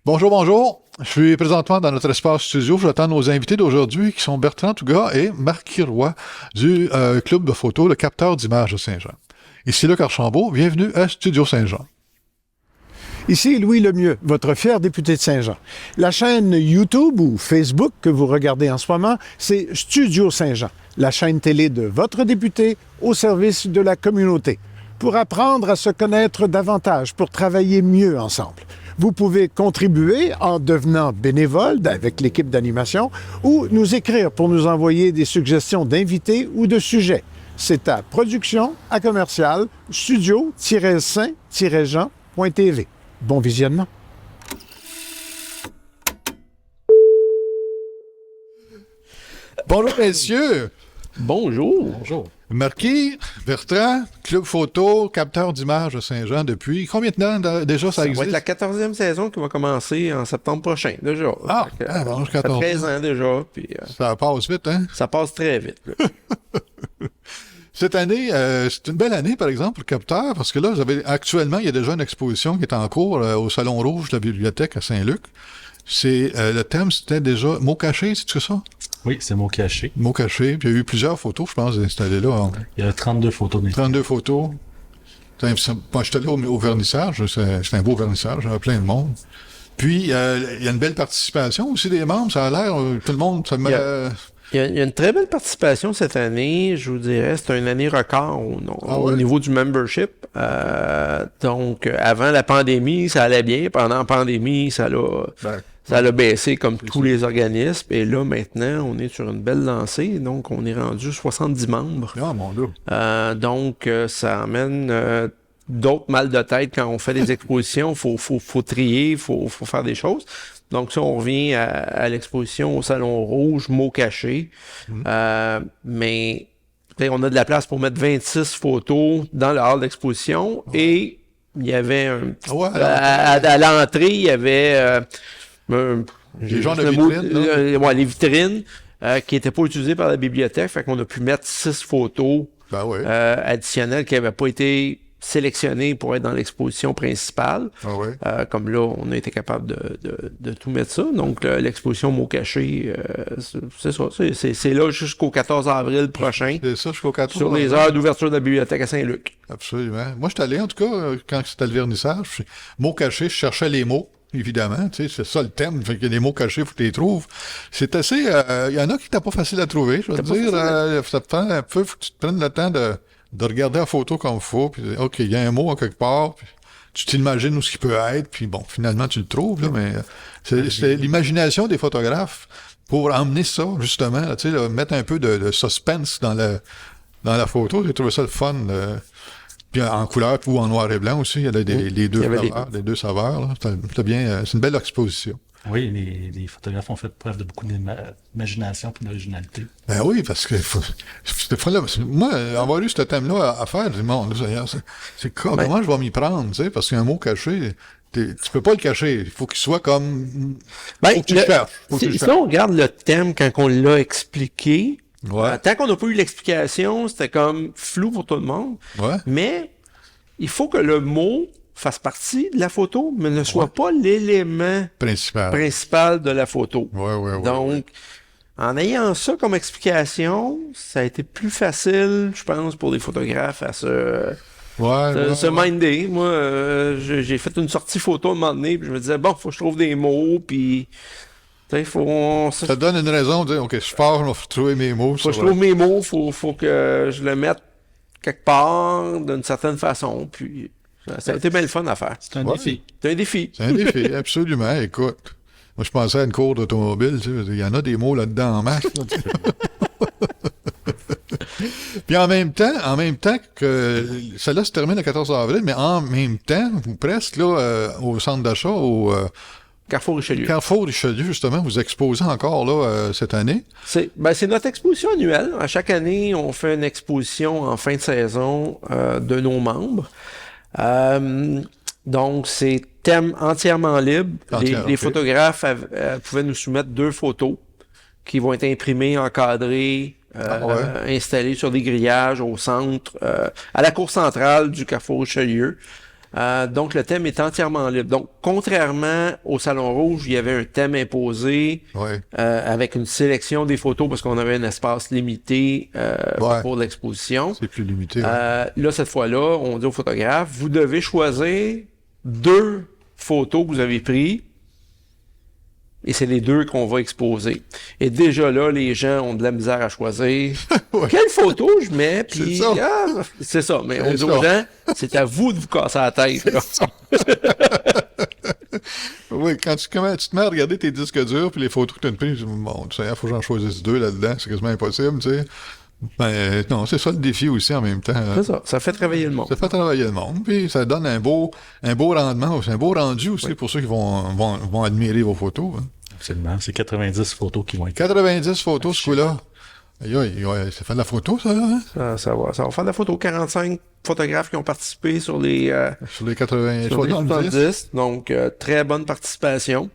Bonjour, bonjour. Je suis présentement dans notre espace studio. J'attends nos invités d'aujourd'hui qui sont Bertrand Touga et Marc Roy du club de photo Le Capteur d'Images de Saint-Jean. Ici Luc Archambault, bienvenue à Studio Saint-Jean. Ici Louis Lemieux, votre fier député de Saint-Jean. La chaîne YouTube ou Facebook que vous regardez en ce moment, c'est Studio Saint-Jean, la chaîne télé de votre député au service de la communauté, pour apprendre à se connaître davantage, pour travailler mieux ensemble. Vous pouvez contribuer en devenant bénévole avec l'équipe d'animation ou nous écrire pour nous envoyer des suggestions d'invités ou de sujets. C'est à production@commercial studio-saint-jean.tv. Bon visionnement. Bonjour, messieurs. Bonjour. Bonjour. Marquis, Bertrand, club photo, capteur d'images de Saint-Jean depuis combien de temps déjà ça Ça existe? va être la 14e saison qui va commencer en septembre prochain, déjà. Ah, Fait que, bon, ça fait 14 13 ans déjà, puis Ça passe vite, hein? ça passe très vite. Là. Cette année, c'est une belle année, par exemple, pour le capteur, parce que là, actuellement, il y a déjà une exposition qui est en cours au Salon Rouge de la bibliothèque à Saint-Luc. Le thème, c'était déjà mots cachés, c'est ça? Oui, c'est mots cachés. Mots cachés. Puis il y a eu plusieurs photos, je pense, installées là. Il y a 32 photos. 32 photos. Moi, j'étais là au vernissage. C'était un beau vernissage. Il y avait plein de monde. Puis, il y a une belle participation aussi des membres. Ça a l'air, tout le monde, ça me... Il y a une très belle participation cette année, je vous dirais. C'est une année record au niveau du membership. Donc, avant la pandémie, ça allait bien. Pendant la pandémie, ça l'a baissé comme tous les organismes. Et là, maintenant, on est sur une belle lancée. Donc, on est rendu 70 membres. Ah, mon Dieu. Donc, ça amène d'autres mal de tête quand on fait des expositions. Faut trier, faut faire des choses. Donc, si on revient à l'exposition au Salon Rouge, mots cachés, mais on a de la place pour mettre 26 photos dans le hall d'exposition et il y avait à l'entrée, il y avait les genres de vitrines, les vitrines qui n'étaient pas utilisées par la bibliothèque, fait qu'on a pu mettre 6 photos additionnelles qui n'avaient pas été sélectionné pour être dans l'exposition principale. Comme là, on a été capable de tout mettre ça. Donc, l'exposition mots cachés, c'est ça. C'est là jusqu'au 14 avril prochain. C'est ça, jusqu'au 14 sur les heures d'ouverture de la bibliothèque à Saint-Luc. Absolument. Moi, je suis allé, en tout cas, quand c'était le vernissage, mots cachés, je cherchais les mots. Évidemment, tu sais, c'est ça le thème. Fait qu'il y a des mots cachés, il faut que tu les trouves. C'est assez... Il y en a qui n'étaient pas facile à trouver, je veux dire. Ça te prend un peu, faut que tu te prennes le temps de regarder la photo comme il faut, puis OK, il y a un mot en quelque part, puis tu t'imagines où ce qui peut être, puis bon, finalement, tu le trouves, là, mais c'est l'imagination des photographes pour emmener ça, justement, là, tu sais, mettre un peu de suspense dans la photo. J'ai trouvé ça le fun, puis en couleur ou en noir et blanc aussi, il y a les deux saveurs, là. C'était bien, c'est une belle exposition. Oui, les photographes ont fait preuve de beaucoup d'imagination et d'originalité. Ben oui, parce que cette fois-là, moi, avoir eu ce thème-là à faire, je dis, bon, comment je vais m'y prendre, tu sais, parce qu'un mot caché, tu peux pas le cacher, il faut qu'il soit comme... faut que tu le cherches. Si on regarde le thème quand on l'a expliqué, tant qu'on n'a pas eu l'explication, c'était comme flou pour tout le monde, mais il faut que le mot fasse partie de la photo, mais ne soit pas l'élément principal de la photo. Donc, en ayant ça comme explication, ça a été plus facile, je pense, pour les photographes à se minder. Moi, j'ai fait une sortie photo à un moment donné, puis je me disais, bon, faut que je trouve des mots, puis... Ça te donne une raison de dire, OK, je pars, je vais trouver mes mots. Faut que je trouve mes mots, faut que je le mette quelque part, d'une certaine façon, puis... Ça a été bien le fun à faire. C'est un défi. C'est un défi. C'est un défi, absolument. Écoute, moi, je pensais à une cour d'automobile. Tu sais, il y en a des mots là-dedans en masse. Là, puis en même temps que celle-là se termine le 14 avril, mais en même temps, ou presque, là, au centre d'achat, au Carrefour Richelieu. Carrefour Richelieu, justement, vous exposez encore là cette année. C'est notre exposition annuelle. À chaque année, on fait une exposition en fin de saison de nos membres. Donc, c'est thème entièrement libre. Les photographes pouvaient nous soumettre 2 photos qui vont être imprimées, encadrées, installées sur des grillages au centre, à la cour centrale du Carrefour Richelieu. Donc, le thème est entièrement libre. Donc, contrairement au Salon Rouge, il y avait un thème imposé avec une sélection des photos parce qu'on avait un espace limité pour l'exposition. C'est plus limité. Là, cette fois-là, on dit aux photographes, vous devez choisir 2 photos que vous avez prises et c'est les 2 qu'on va exposer. Et déjà là, les gens ont de la misère à choisir. Quelle photo je mets? Puis, c'est ça. Mais on dit aux gens, c'est à vous de vous casser la tête. Là. Oui, quand tu te mets à regarder tes disques durs puis les photos que tu as prises, bon, tu sais, il faut que j'en choisisse 2 là-dedans, c'est quasiment impossible, tu sais. Ben, non, c'est ça le défi aussi en même temps. C'est ça, ça fait travailler le monde. Ça fait travailler le monde, puis ça donne un beau rendement, c'est un beau rendu aussi pour ceux qui vont admirer vos photos. Hein. Absolument, c'est 90 photos qui vont être... 90 photos, ce coup-là. Ça fait de la photo, ça, là, hein? Ça va faire de la photo. 45 photographes qui ont participé sur les 70. Donc, très bonne participation.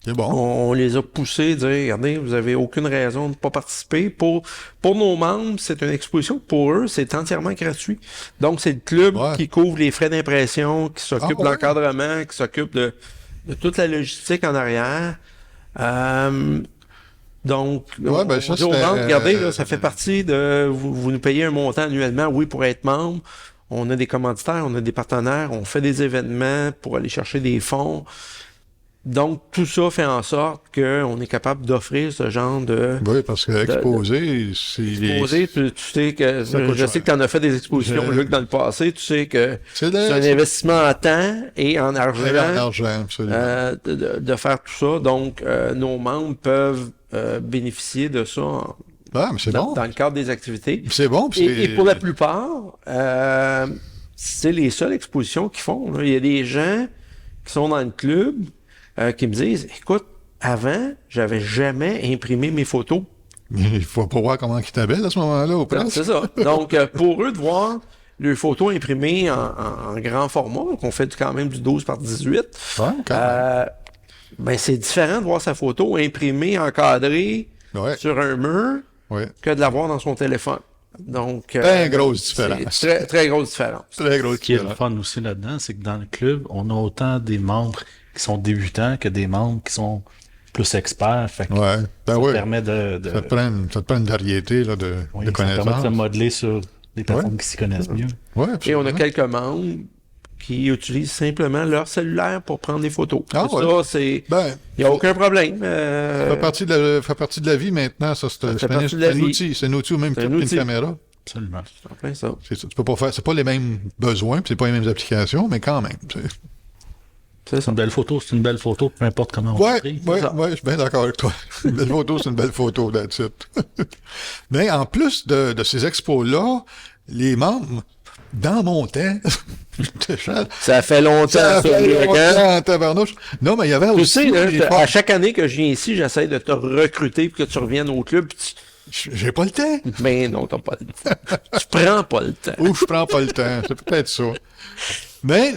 C'est bon. On les a poussés à dire, regardez, vous avez aucune raison de ne pas participer. Pour nos membres, c'est une exposition. Pour eux, c'est entièrement gratuit. Donc, c'est le club qui couvre les frais d'impression, qui s'occupe de l'encadrement, qui s'occupe de toute la logistique en arrière. Donc, on dit aux membres, regardez, là, ça fait partie de... Vous nous payez un montant annuellement, oui, pour être membre. On a des commanditaires, on a des partenaires, on fait des événements pour aller chercher des fonds. Donc, tout ça fait en sorte qu'on est capable d'offrir ce genre de... Oui, parce que exposer, c'est... Exposer, tu sais que... Je sais que tu en as fait des expositions, Luc, dans le passé. Tu sais que c'est un investissement en temps et en argent. Et en argent, absolument. De faire tout ça. Donc, nos membres peuvent bénéficier de ça mais c'est bon. Dans le cadre des activités. C'est bon. Et pour la plupart, c'est les seules expositions qu'ils font. Là. Il y a des gens qui sont dans le club qui me disent, écoute, avant, j'avais jamais imprimé mes photos. Il faut pas voir comment ils t'appellent à ce moment-là, au presse. C'est ça. Donc, pour eux, de voir leurs photos imprimées en grand format, qu'on fait quand même du 12 par 18, ben, c'est différent de voir sa photo imprimée, encadrée sur un mur que de la voir dans son téléphone. Donc, grosse différence. Très, très grosse différence. Très grosse Ce qui est le fun aussi là-dedans, c'est que dans le club, on a autant des membres qui sont débutants que des membres qui sont plus experts. Fait que ça permet de... Ça te prend une variété là, de connaissances. Ça permet de se modeler sur des personnes qui s'y connaissent mieux. Et on a quelques membres qui utilisent simplement leur cellulaire pour prendre des photos. Ça, c'est... Il n'y a aucun problème. Ça fait partie de la vie maintenant. Ça, c'est un outil. C'est un outil au même titre qu'une caméra. Absolument. C'est ça. Tu peux pas faire... C'est pas les mêmes besoins, puis c'est pas les mêmes applications, mais quand même. C'est ça. Une belle photo, c'est une belle photo, peu importe comment on l'a pris. Oui, je suis bien d'accord avec toi. Une belle photo, c'est une belle photo, that's it. Mais en plus de ces expos-là, les membres, dans mon temps, ça fait longtemps, tabarnouche. Non, mais il y avait aussi... Tu sais, à chaque année que je viens ici, j'essaie de te recruter pour que tu reviennes au club. J'ai pas le temps. Mais non, t'as pas le temps. Tu prends pas le temps. Ou je prends pas le temps. C'est peut-être ça. Mais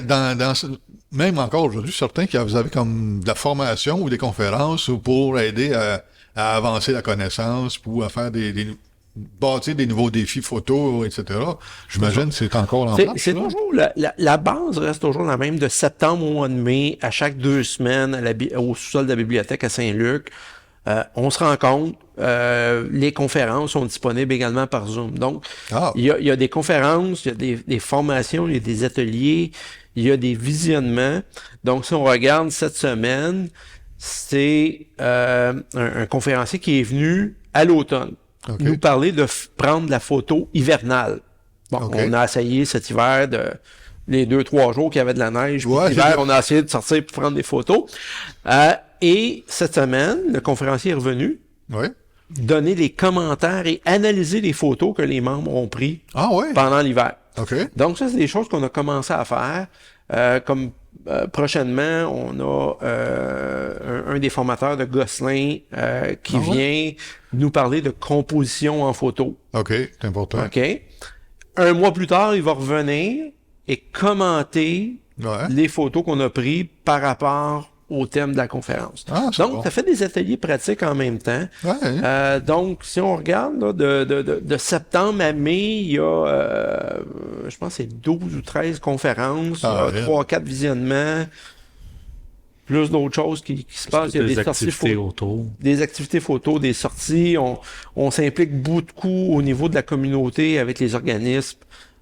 même encore aujourd'hui, certains qui vous avez comme de la formation ou des conférences pour aider à avancer la connaissance, pour à faire bâtir des nouveaux défis photos, etc. J'imagine que c'est encore en place. C'est toujours la base reste toujours la même de septembre au mois de mai, à chaque 2 semaines au sous-sol de la bibliothèque à Saint-Luc. On se rencontre. Les conférences sont disponibles également par Zoom. Donc, il y a des conférences, il y a des formations, il y a des ateliers, il y a des visionnements. Donc, si on regarde cette semaine, c'est un conférencier qui est venu à l'automne nous parler de prendre la photo hivernale. Bon, on a essayé cet hiver les 2-3 jours qu'il y avait de la neige. L'hiver, on a essayé de sortir pour prendre des photos. Et cette semaine, le conférencier est revenu donner les commentaires et analyser les photos que les membres ont prises pendant l'hiver. Donc ça, c'est des choses qu'on a commencé à faire. Prochainement, on a un des formateurs de Gosselin qui vient nous parler de composition en photo. C'est important. Un mois plus tard, il va revenir et commenter les photos qu'on a prises par rapport au thème de la conférence. Donc, tu as fait des ateliers pratiques en même temps. Ouais. Donc, si on regarde là, de septembre à mai, il y a, je pense, c'est 12 ou 13 conférences, 3-4 visionnements, plus d'autres choses qui se passent. Il y a des activités autour. Des activités photos, des sorties. On s'implique beaucoup au niveau de la communauté avec les organismes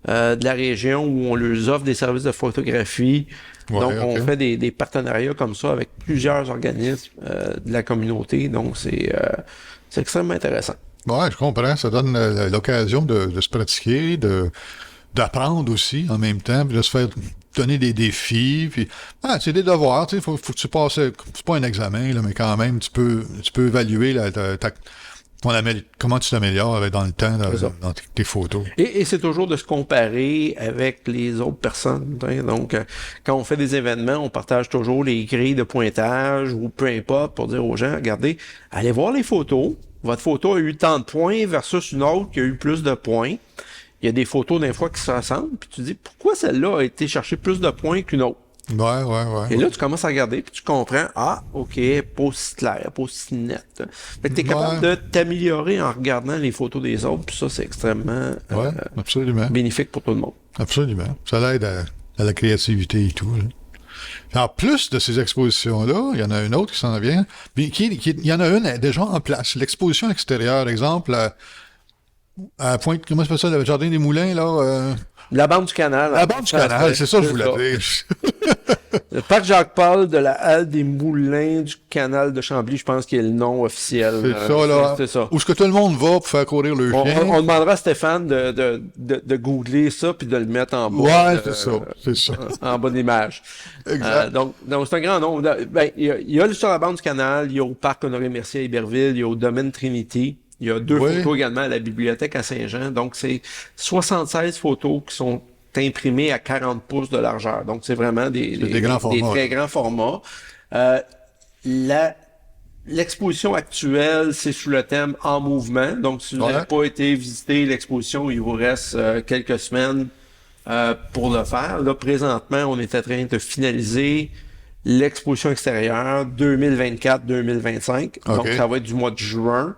de la région où on leur offre des services de photographie. Donc, on fait des partenariats comme ça avec plusieurs organismes de la communauté. Donc, c'est extrêmement intéressant. Ouais, je comprends. Ça donne l'occasion de se pratiquer, d'apprendre aussi en même temps, puis de se faire donner des défis. Puis, c'est des devoirs. Tu sais, faut que tu passes. C'est pas un examen, là, mais quand même, tu peux évaluer comment tu t'améliores dans le temps dans tes photos. Et c'est toujours de se comparer avec les autres personnes. Donc, quand on fait des événements, on partage toujours les grilles de pointage ou peu importe pour dire aux gens, regardez, allez voir les photos. Votre photo a eu tant de points versus une autre qui a eu plus de points. Il y a des photos d'un fois qui se ressemblent, puis tu dis, pourquoi celle-là a été chercher plus de points qu'une autre? Ouais. Et là, tu commences à regarder, puis tu comprends, OK, pas aussi clair, pas aussi net. Fait que t'es capable de t'améliorer en regardant les photos des autres, puis ça, c'est extrêmement absolument. bénéfique pour tout le monde. Absolument. Ça l'aide à la créativité et tout. Là. En plus de ces expositions-là, il y en a une autre qui s'en vient. Puis il y en a une déjà en place. L'exposition extérieure, exemple, à Pointe, comment ça s'appelle ça, le Jardin des Moulins, là? La bande du canal. La bande du canal, c'est ça que je voulais dire. Le parc Jacques-Paul de la halle des Moulins du canal de Chambly, je pense qu'il est le nom officiel. C'est ça, là. C'est ça. Où est-ce que tout le monde va pour faire courir le chien? On demandera à Stéphane de googler ça puis de le mettre en bas. Ouais, c'est ça. En bas de l'image. Exact. Donc c'est un grand nom. Ben, il y a sur la bande du canal, il y a au parc Honoré-Mercier à Iberville, il y a au domaine Trinity. Il y a 2 photos également à la bibliothèque à Saint-Jean. Donc, c'est 76 photos qui sont imprimées à 40 pouces de largeur. Donc, c'est vraiment des très grands formats. L'exposition actuelle, c'est sous le thème « En mouvement ». Donc, si vous n'avez pas été visiter l'exposition, il vous reste quelques semaines pour le faire. Là, présentement, on est en train de finaliser l'exposition extérieure 2024-2025. Donc, ça va être du mois de juin.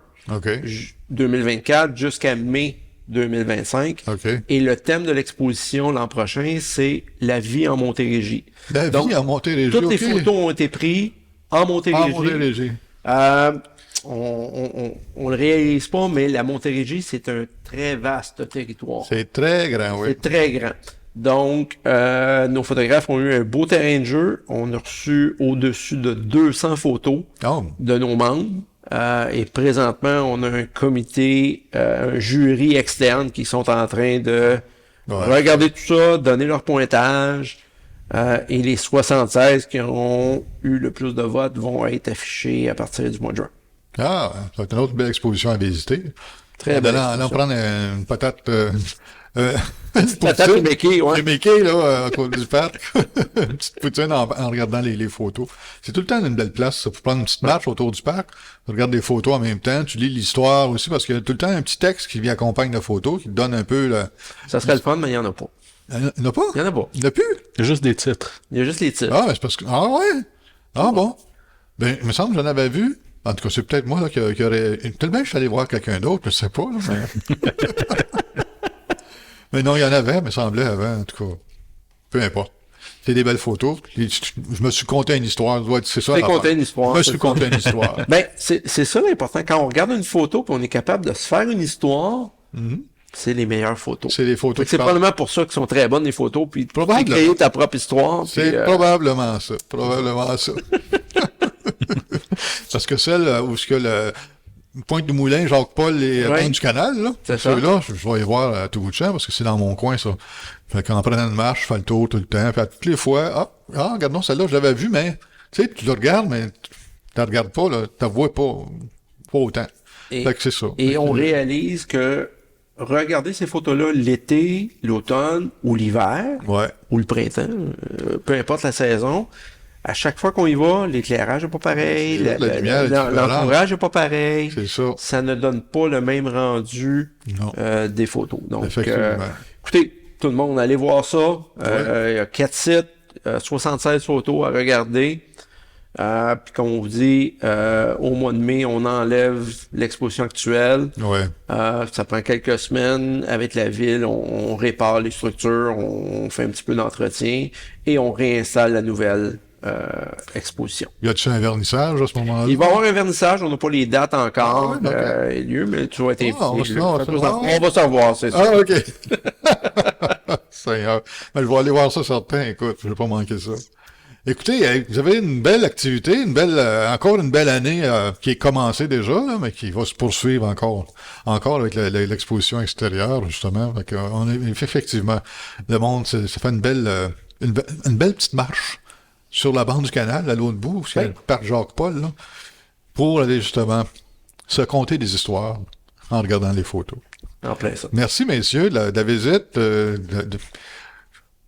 2024 jusqu'à mai 2025. Et le thème de l'exposition l'an prochain, c'est la vie en Montérégie. La vie en Montérégie. Toutes les photos ont été prises en Montérégie. On le réalise pas, mais la Montérégie, c'est un très vaste territoire. C'est très grand, oui. C'est très grand. Donc, nos photographes ont eu un beau terrain de jeu. On a reçu au-dessus de 200 photos de nos membres. Et présentement, on a un comité, un jury externe qui sont en train de regarder tout ça, donner leur pointage. Et les 76 qui ont eu le plus de votes vont être affichés à partir du mois de juin. Ça va être une autre belle exposition à visiter. Très belle. Allons prendre une patate... patate Mickey, ouais. Mickey, là, à côté du parc. Une petite poutine en regardant les photos. C'est tout le temps une belle place, ça. Faut prendre une petite marche autour du parc. Tu regardes des photos en même temps. Tu lis l'histoire aussi, parce qu'il y a tout le temps un petit texte qui vient accompagner la photo, qui te donne un peu Ça serait le fun, mais il n'y en a pas. Il n'y en a pas? Il n'y en a pas. Il n'y en a plus? Il y a juste des titres. Il y a juste les titres. Ah, mais c'est parce que... Ah ouais? Ah bon? Ben, il me semble que j'en avais vu. En tout cas, c'est peut-être moi là, qui aurait... Tellement que je suis allé voir quelqu'un d'autre, je sais pas. Là, mais... mais non, il y en avait, me semblait, avant, en tout cas. Peu importe. C'est des belles photos. Je me suis conté une histoire. C'est ça. Je me suis conté une histoire. Ben, c'est ça l'important. Quand on regarde une photo et on est capable de se faire une histoire, c'est les meilleures photos. C'est les photos. C'est probablement pour ça qu'elles sont très bonnes, les photos, puis tu peux créer ta propre histoire. C'est probablement ça. Probablement ça. Parce que celle où ce que le Pointe du Moulin, Jacques-Paul et Pointe du Canal, là, ceux-là, je vais y voir à tout bout de champ parce que c'est dans mon coin, ça. Fait qu'en prenant une marche, je fais le tour tout le temps. Puis à toutes les fois, regarde-nous, celle-là, je l'avais vue, mais tu sais, tu la regardes, mais tu la regardes pas, là, tu la vois pas autant. Fait que c'est ça. Et on réalise que regarder ces photos-là l'été, l'automne ou l'hiver, ou le printemps, peu importe la saison, à chaque fois qu'on y va, l'éclairage n'est pas pareil, l'entourage n'est pas pareil. C'est ça. Ça ne donne pas le même rendu des photos. Donc, écoutez, tout le monde, allez voir ça. Il y a 4 sites, 76 photos à regarder. Puis comme on vous dit, au mois de mai, on enlève l'exposition actuelle. Ouais. Ça prend quelques semaines. Avec la ville, on répare les structures, on fait un petit peu d'entretien et on réinstalle la nouvelle exposition. Y a-t-il un vernissage à ce moment-là? Il va y avoir un vernissage, on n'a pas les dates encore, okay. lieu, mais tu vas être invité. On va savoir, c'est ça. Ah, OK. Seigneur. Mais je vais aller voir ça certain, écoute, je vais pas manquer ça. Écoutez, vous avez une belle activité, encore une belle année qui est commencée déjà, là, mais qui va se poursuivre encore avec l'exposition extérieure, justement. Fait on est effectivement, le monde, ça fait une belle petite marche sur la bande du canal, à l'autre bout, c'est le parc Jacques-Paul, là, pour aller justement se conter des histoires en regardant les photos. En plein ça. Merci, messieurs, de la visite.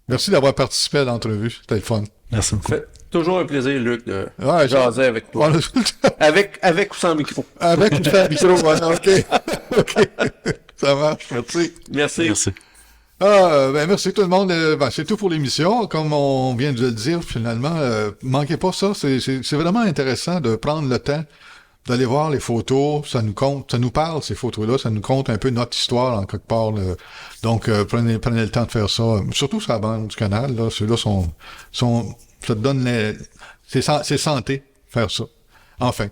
Merci d'avoir participé à l'entrevue. C'était le fun. Merci beaucoup. Toujours un plaisir, Luc, de jaser avec toi. Avec ou sans micro. Avec ou sans micro, voilà, OK. Ça marche, merci. Merci. Merci tout le monde. C'est tout pour l'émission. Comme on vient de le dire, finalement, manquez pas ça. C'est vraiment intéressant de prendre le temps d'aller voir les photos. Ça nous parle, ces photos-là. Ça nous conte un peu notre histoire, en quelque part. Donc, prenez le temps de faire ça. Surtout sur la bande du canal, là. Ceux-là ça te donne c'est santé, faire ça. Enfin.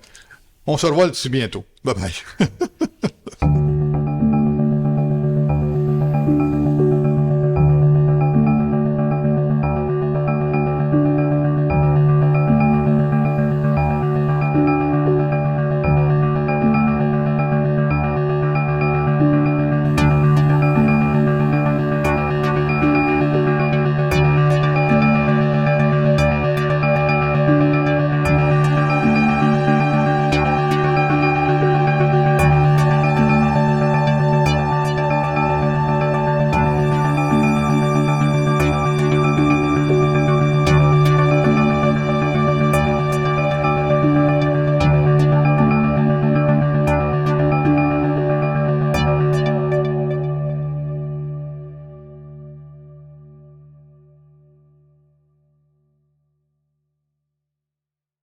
On se revoit d'ici bientôt. Bye bye.